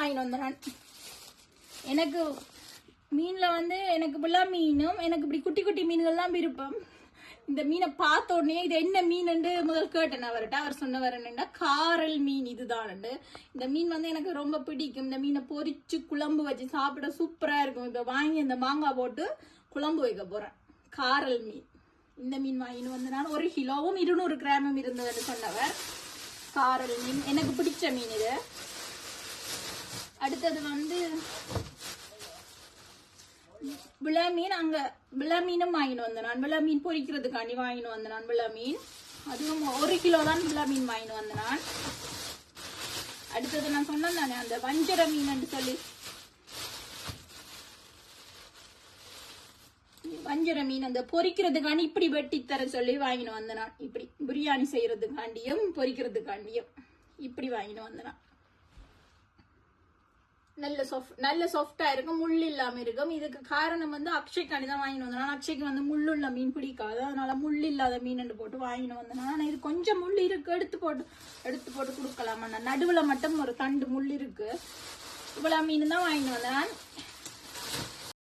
வாங்கிட்டு வந்தேன். எனக்கு மீன்ல வந்து எனக்கு புல்லா மீனும் எனக்கு இப்படி குட்டி குட்டி மீன்கள்லாம் விருப்பம். இந்த மீனை பார்த்த உடனே இது என்ன மீன் முதல் கேட்டேன் அவர்கிட்ட. அவர் சொன்னவர் என்னன்னா காரல் மீன் இதுதான். இந்த மீன் வந்து எனக்கு ரொம்ப பிடிக்கும். இந்த மீனை பொரிச்சு குழம்பு வச்சு சாப்பிட சூப்பரா இருக்கும். இப்ப வாங்கி இந்த மாங்காய் போட்டு குழம்பு வைக்க போறேன். காரல் மீன் இந்த மீன் வாங்கிட்டு வந்து நான் 1 கிலோவும் 200 கிராமும் இருந்ததுன்னு சொன்னவர். காரல் மீன் எனக்கு பிடிச்ச மீன் இது. அடுத்தது வந்து விளா மீன். அங்க விளா மீனும் வாங்கிட்டு வந்தேன் நான். விளா மீன் பொரிக்கிறதுக்காண்டி வாங்கிட்டு வந்தேன் நான். விளா மீன் அதுவும் 1 கிலோ தான் விளா மீன் வாங்கிட்டு வந்தேன் நான். அடுத்தது நான் சொன்னேன் தானே அந்த வஞ்சர மீன் சொல்லி, வஞ்சர மீன் அந்த பொரிக்கிறதுக்காண்டி இப்படி வெட்டி தர சொல்லி வாங்கிட்டு வந்தேன் நான். இப்படி பிரியாணி செய்யறதுக்காண்டியும் பொரிக்கிறதுக்காண்டியும் இப்படி வாங்கிட்டு வந்தேன் நான். நல்ல சாஃப்டா இருக்கும், முள் இல்லாம இருக்கும். இதுக்கு காரணம் வந்து அக்ஷய்க்காண்டி தான் வாங்கிட்டு வந்தேன். அக்ஷய்க்கு வந்து முள்ளுள்ள மீன் பிடிக்காது, அதனால முள் இல்லாத மீன் போட்டு வாங்கிட்டு வந்தேன். ஆனா இது கொஞ்சம் முள் இருக்கு, எடுத்து போட்டு கொடுக்கலாமா. நடுவுல மட்டும் ஒரு தண்டு முள் இருக்கு. இவ்வளவு மீன் தான் வாங்கிட்டு வந்தேன்.